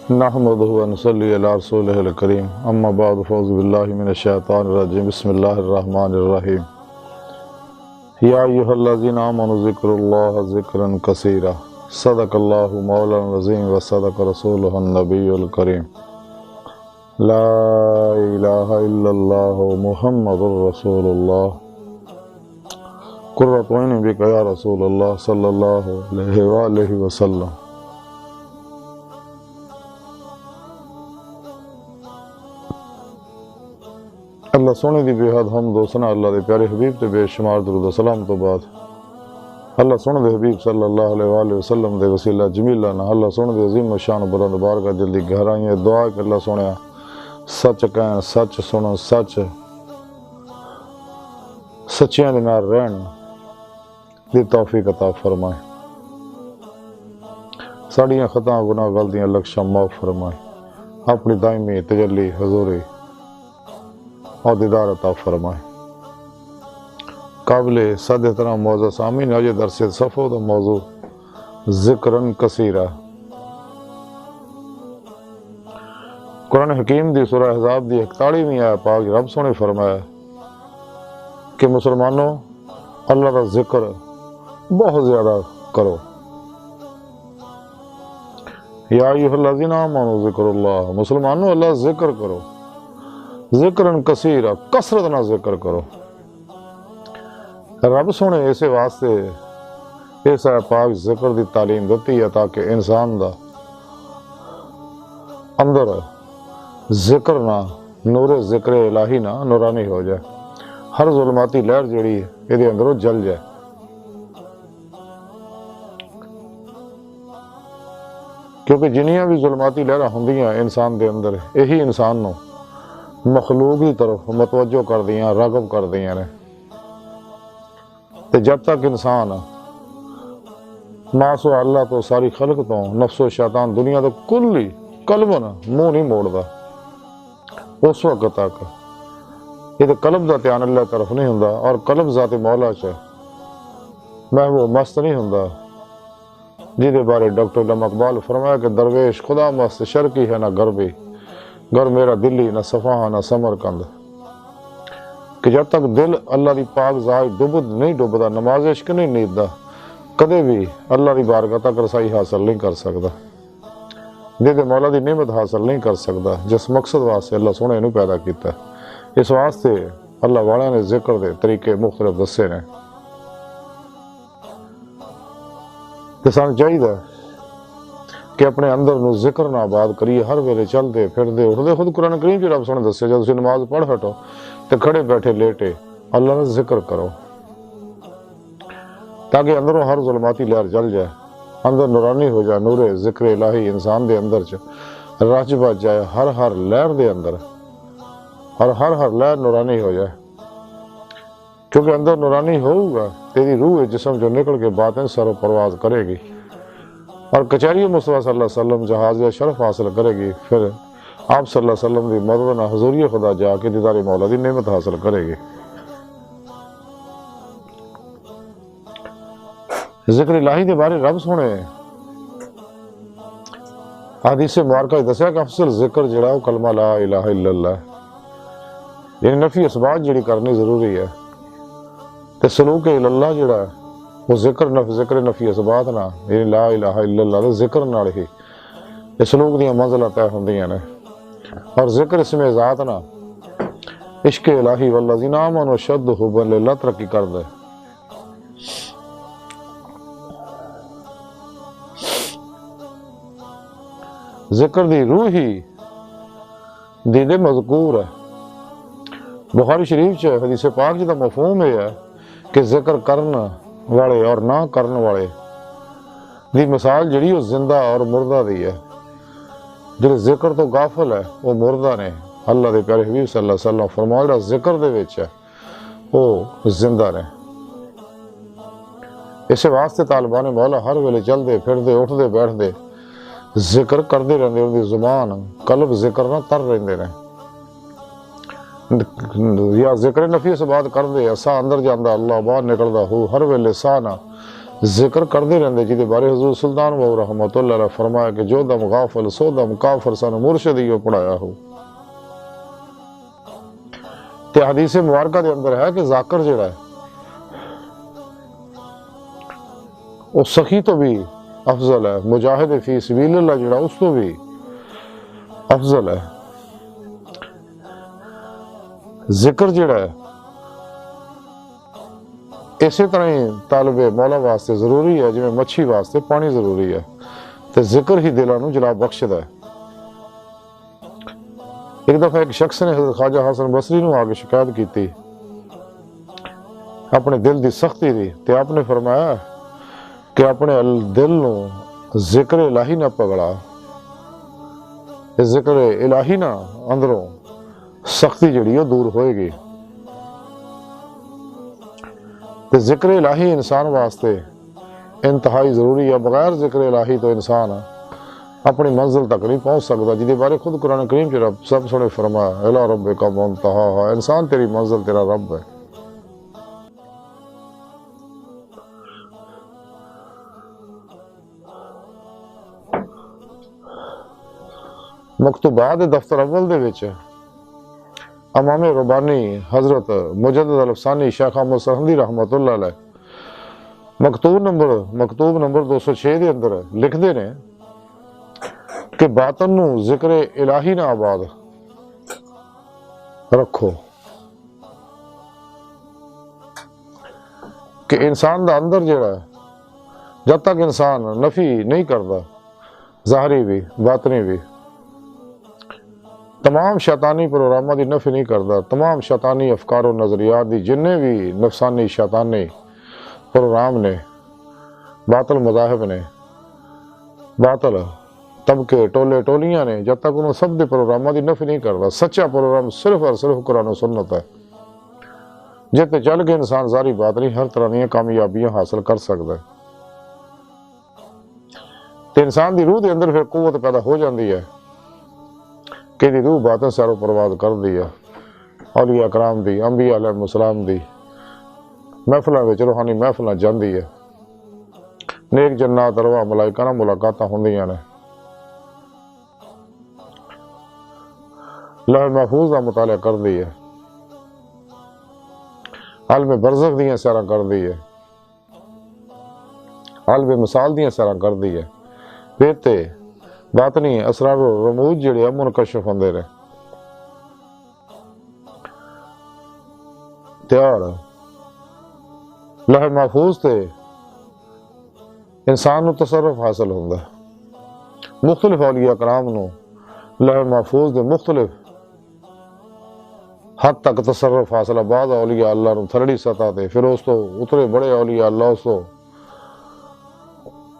نحمدہ و نصلی علی رسولہ الکریم اما بعد فاعوذ باللہ من الشیطان الرجیم بسم اللہ الرحمن الرحیم یا ایھا الذین آمنوا اذکروا اللہ ذکرا کثیرا صدق اللہ مولانا العظیم و صدق رسولہ النبی الکریم لا الہ الا اللہ محمد رسول اللہ قرۃ عین بک یا رسول اللہ صلی اللہ علیہ وآلہ وسلم۔ اللہ سونے دی بے حد حمد و ثنا اللہ دے پیارے حبیب تے بے شمار درود و سلام تو بعد اللہ سونے دے حبیب صلی اللہ علیہ وآلہ وسلم دے وسیلہ جمیلہ نہ اللہ سونے دے عظیم و شان بلند بارگاہ جلدی گہرائیں دعا کہ اللہ سونے سچ کہیں سچ سنو سچ سچیاں دے نال رہن دی توفیق عطا فرمائے، ساڑیاں خطاں گناہ غلطیاں لکشاں معاف فرمائے، اپنی دائمی تجلی حضوری اور دیدار عطا فرمائے۔ قابل صد احترام موضوع سامعین، آج درس صفو دا موضوع ذکرن کثیرہ۔ قرآن حکیم دی سورہ احزاب دی 41ویں آیت پاک رب سونے فرمایا کہ مسلمانوں اللہ دا ذکر بہت زیادہ کرو۔ یا ایھا الذین آمنوا ذکروا اللہ، مسلمانوں اللہ ذکر کرو، ذکرن کثیرہ، کثرت نہ ذکر کرو۔ رب سونے اسے واسطے اس پاک ذکر دی تعلیم دیتی ہے تاکہ انسان دا اندر ذکر نہ نور ذکر الہی نہ نورانی ہو جائے، ہر ظلماتی لہر جڑی یہ اندروں جل جائے۔ کیونکہ جنیاں بھی ظلماتی لہراں ہوندیاں انسان دے اندر، یہی انسان نو مخلوق کی طرف متوجہ کر دیاں، راغب کر دیاں نے۔ تے جب تک انسان ماسو اللہ تو ساری خلق تو نفس و شیطان دنیا تو کلی قلبن منہ نہیں موڑدا، اس وقت تک یہ تو قلب دا دھیان اللہ طرف نہیں ہوندا، اور قلب ذات مولا چ محبوب مست نہیں ہوندا، جہدے بارے ڈاکٹر علامہ اقبال فرمایا کہ درویش خدا مست شرکی ہے نہ غربی، گر میرا دلی نہ صفحہ نہ سمرقند۔ کہ جب تک دل اللہ دی پاک ذات نہیں ڈوبدا، نماز عشق نہیں نیتدا، کدے بھی اللہ دی بارگاہ تک رسائی حاصل نہیں کر سکدا، دل مولا دی نعمت حاصل نہیں کر سکدا جس مقصد واسطے اللہ سونے نو پیدا کیتا ہے۔ اس واسطے اللہ والیاں نے ذکر دے طریقے مختلف دسے نے، تے سانوں چاہیے کہ اپنے اندر نو ذکر نہ آباد کریے، ہر ویلے چلدے پھردے اٹھدے۔ خود قرآن کریم جو رب سونے دسے، جب تسی نماز پڑھ ہٹو تے کھڑے بیٹھے لیٹے اللہ کا ذکر کرو، تاکہ اندروں ہر ظلماتی لہر جل جائے، اندر نورانی ہو جائے، نور ذکر الہی انسان دے اندر رچ بچ جائے، ہر لہر دے اندر، اور ہر لہر نورانی ہو جائے۔ کیونکہ اندر نورانی ہوگا تیری روح جسم جو نکل کے باطن سر و پرواز کرے گی، اور کچہری مصطفیٰ صلی اللہ علیہ وسلم جہاز یا شرف حاصل کرے گی، پھر آپ صلی اللہ علیہ وسلم دی مدد نہ حضوری خدا جا کے دیدار مولا دی نعمت حاصل کرے گی۔ ذکر الہی دے بارے رب سونے حدیث مبارکہ دسیا کہ افضل ذکر جڑا وہ کلمہ لا الہ الا اللہ، یعنی نفی اثبات جڑی کرنی ضروری ہے، تے سلوک اللہ جڑا ہے وہ ذکر نفی اثبات نہ، یعنی لا الہ الا اللہ دے ذکر نال ہی یہ سلوک دیاں منزلیں طے ہوندیاں نے۔ اور ذکر اسم ذات نہ عشق الہی والذین آمنوا اشد حبا للہ ترقی کر دے۔ ذکر دی روح ہی دید مذکور ہے۔ بخاری شریف چ حدیث پاک جدا مفہوم یہ ہے کہ ذکر کرن والے اور نہ کرن والے دی مثال جڑی وہ زندہ اور مردہ دی ہے۔ جڑے ذکر تو غافل ہے وہ مردہ نے، اللہ دے پیارے حبیب صلی اللہ علیہ وسلم فرمایا جڑا ذکر دے وچ ہے وہ زندہ نے۔ اس واسطے طالبان مولا ہر ویلے چلدے پھردے اٹھدے بیٹھدے ذکر کردے رہندے، ان دی زبان قلب ذکر نہ تر رہندے نے، یا ذکر نفی سے بات کر دے، سا اندر جاندہ اللہ باہر نکلدا ہو، ہر ویلے سا نہ ذکر کرتے رہتے جہدے بارے حضور سلطان بہو رحمت اللہ علیہ فرمایا کہ جو دم غافل سو دم کافر سانو مرشد ہی پڑھایا ہو۔ تے حدیث مبارکہ دے اندر ہے کہ ذاکر جڑا ہے وہ سخی تو بھی افضل ہے، مجاہد فی سبیل اللہ جڑا اس تو بھی افضل ہے۔ ذکر جڑا ہے اسی طرح ہی طالب مولا واسطے ضروری ہے جویں مچھی واسطے پانی ضروری ہے، تے ذکر ہی دلاں نوں جلا بخشدا ہے۔ ایک دفعہ ایک شخص نے حضرت خواجہ حسن بصری نوں آگے شکایت کیتی اپنے دل دی سختی دی، تے آپ نے فرمایا کہ اپنے دل نوں ذکر الہی نہ پگڑا، ذکر الہی نہ اندروں سختی جڑی وہ دور ہوئے گی۔ تے ذکر الہی انسان واسطے انتہائی ضروری ہے، بغیر ذکر الہی تو انسان اپنی منزل تک نہیں پہنچ سکتا، جہدے بارے خود قرآن کریم چ رب سب سنے فرمایا الی ربک منتہاہا، انسان تیری منزل تیرا رب ہے۔ مکتوبات دفتر اول دے وچ امام ربانی حضرت مجدد الفسانی شیخ احمد سرہندی رحمت اللہ علیہ مکتوب نمبر 206 دے اندر لکھدے نے کہ باطن نو ذکر الہی نہ آباد رکھو، کہ انسان دا اندر جڑا ہے جب تک انسان نفی نہیں کرتا، ظاہری بھی باطنی بھی، تمام شیطانی پروگراموں دی نفی نہیں کرتا، تمام شیطانی افکار و نظریات دی جننے بھی نفسانی شیطانی پروگرام نے، باطل مذاہب نے، باطل طبقے ٹولے ٹولیاں نے، جب تک انہوں سب دے پروگراموں دی نفی نہیں کرتا، سچا پروگرام صرف اور صرف قرآن و سنت ہے، جتے چل کے انسان ظاہری باطنی ہر طرح دی کامیابیاں حاصل کر سکتا ہے۔ تے انسان دی روح دے اندر پھر قوت پیدا ہو جاندی ہے کہ دی روح باطن سارو پرواز کر دی ہے، اولیاء کرام دی، انبیاء علیہ السلام دی محفلوں وچ روحانی محفلیں جاندی ہے، نیک جنات ارواح ملائکہ نال ملاقاتاں ہوندیاں نے، لوح محفوظ کا مطالعہ کر دی ہے، عالم برزخ دیاں سیراں کر دی ہے، عالم مثال دیاں سیراں کر دی ہے، پھر تے باطنی اسرار و رموز جڑے منکشف ہوندے نے، تیار لوح محفوظ تے انسان نو تصرف حاصل ہوندا ہے، مختلف اولیاء کرام نو لوح محفوظ دے مختلف حد تک تصرف حاصل ہے، بعض اولیاء اللہ نو تھرڑی سطح تے، پھر اس تو اترے بڑے اولیاء اللہ اس تو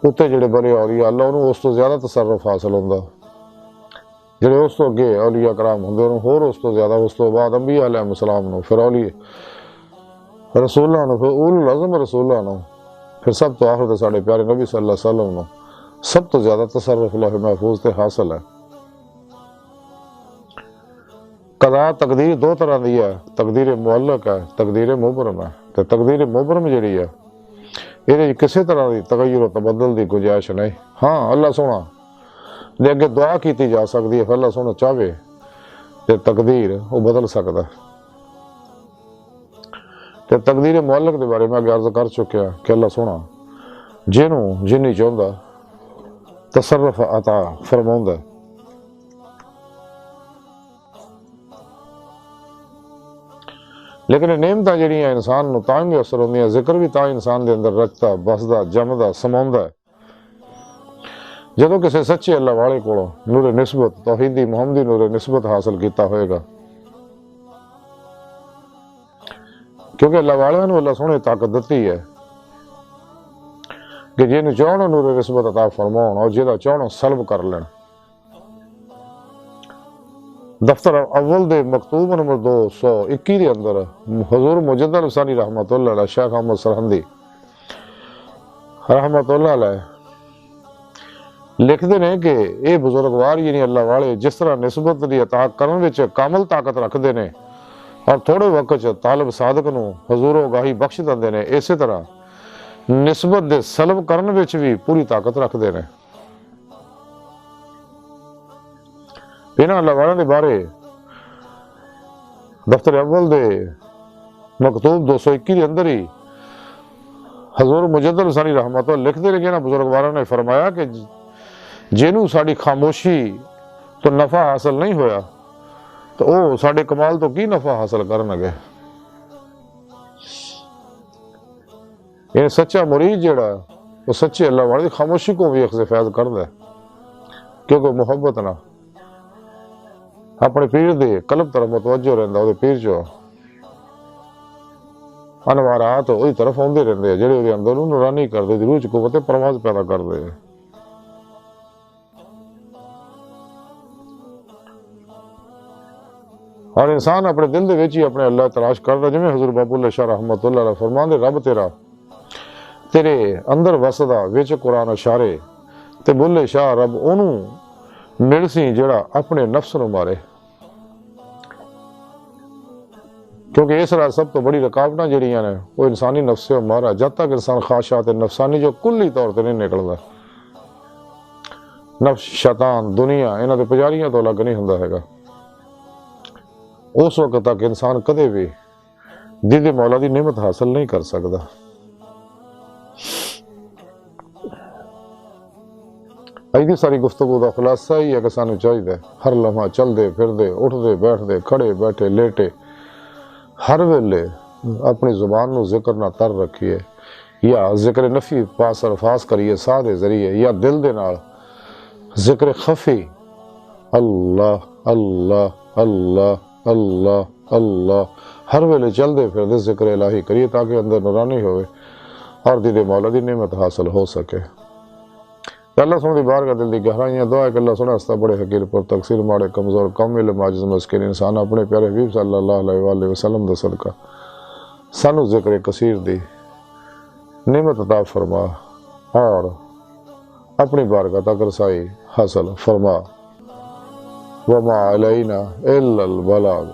اتنے جڑے بڑے اولیاء اللہ انہوں اس تو زیادہ تصرف حاصل ہوندا، جڑے اس تو اگے اولیاء کرام ہوندے انہوں ہور اس تو زیادہ، اس تو بعد انبیاء علیہ السلام نو، پھر اولیاء رسولہ نو، پھر اولو العزم رسولہ نو، پھر سب تو آخر تے ساڑھے پیارے نبی صلی اللہ علیہ وسلم نو سب تو زیادہ تصرف لوح محفوظ تے حاصل ہے۔ قضاء تقدیر دو طرح دی ہے، تقدیر معلق ہے، تقدیر مبرم ہے، تے تقدیر مبرم جڑی ہے یہ کسی طرح دی تغیر و تبدل دی گنجائش نہیں، ہاں اللہ سونا دے اگے دعا کیتی جا سکتی ہے، پھر اللہ سونا چاہے تے تقدیر وہ بدل سکتا ہے۔ تے تقدیر معلق دے بارے میں اگے عرض کر چکیا کہ اللہ سونا جنوں جنی چاہندا تصرف عطا فرماوندا ہے، لیکن نعمتاں جڑیاں انسان نو تاں بھی اثر ہوندیاں، ذکر بھی تاں انسان دے اندر رچدا بسدا جمدا سماوندا ہے جدوں کسی سچے اللہ والے کولوں نور نسبت توحیدی محمدی نور نسبت حاصل کیتا ہوئے گا، کیونکہ اللہ والوں نو اللہ سونے طاقت دتی ہے کہ جنوں چاہن نور نسبت عطا فرماؤن اور جہدا چاہن سلب کر لین۔ دفتر اول دے مکتوب نمبر 221 دے اندر حضور مجدد الفسانی رحمت اللہ علیہ شیخ احمد سرہندی رحمت اللہ علیہ لکھتے ہیں کہ اے بزرگوار یعنی اللہ والے جس طرح نسبت دی عطا کرن وچ کامل طاقت رکھتے ہیں اور تھوڑے وقت طالب صادق نو حضور و گاہی بخش دیندے نے، اسی طرح نسبت دے سلب کرن وچ بھی پوری طاقت رکھتے ہیں۔ انہاں اللہ والوں دے بارے دفتر اول دے مکتوب 221 دے اندر ہی حضور مجدد ثانی رحمت اللہ لکھتے لکھے نا بزرگواراں نے فرمایا کہ جنوں ساڈی خاموشی تو نفع حاصل نہیں ہویا تو او ساڈے کمال تو کی نفع حاصل کرن گے۔ یہ سچا مرید جڑا وہ سچے اللہ والے دی خاموشی کو بھی اخذ فیض کردا ہے، کیونکہ محبت نہ اپنے پیر دے قلب طرف متوجہ رہندا، او دے پیر چو انوارات وہی طرف آندے رہندے ہیں جڑے وہ اندر نورانی کردے روح چ قوت پرواز پیدا کردے ہیں۔ اور انسان اپنے دل دے وچ ہی اپنے اللہ تلاش کردا، جویں حضور بابو اللہ شاہ رحمت اللہ علیہ فرماندے رب تیرے اندر وسدا وچ قرآن اشارے تے بولے شاہ رب اونوں مل سی جڑا اپنے نفس نو مارے، کیونکہ اس طرح سب تو بڑی رکاوٹاں جڑیاں نے وہ انسانی نفس سے مارا، جب تک انسان خواہشات نفسانی جو کلی طور تے نہیں نکلدا، نفس شیطان دنیا انہاں دے پجاریاں تو الگ نہیں ہوندا ہے گا، اس وقت تک انسان کدے بھی دید مولا دی نعمت حاصل نہیں کر سکتا۔ اج دی ساری گفتگو دا خلاصہ ہی ہے کہ سانو چاہیے ہر لمحہ چل دے پھر دے اٹھ دے بیٹھ دے کھڑے بیٹھے لیٹے ہر ویلے اپنی زبان نو ذکر نہ تر رکھیے، یا ذکر نفی پاس الفاظ کریے ساہ دے ذریعے، یا دل دے نال ذکر خفی اللہ اللہ اللہ اللہ اللہ ہر ویلے چل دے پھر دے ذکر الہی کریے تاکہ اندر نورانی ہوئے اور دید مولا دی نعمت حاصل ہو سکے۔ اللہ سن دی بارگاہ دل دی گہرائیاں دعا ہے کہ اللہ سنا استا بڑے حقیر پر تقصیر ماڑے کمزور کم علم عاجز مسکین انسان اپنے پیارے حبیب صلی اللہ علیہ وآلہ وسلم دا صدقہ سانو ذکر کثیر دی نعمت عطا فرما اور اپنی بارگاہ تک رسائی حاصل فرما۔ وما علینا الا البلاغ۔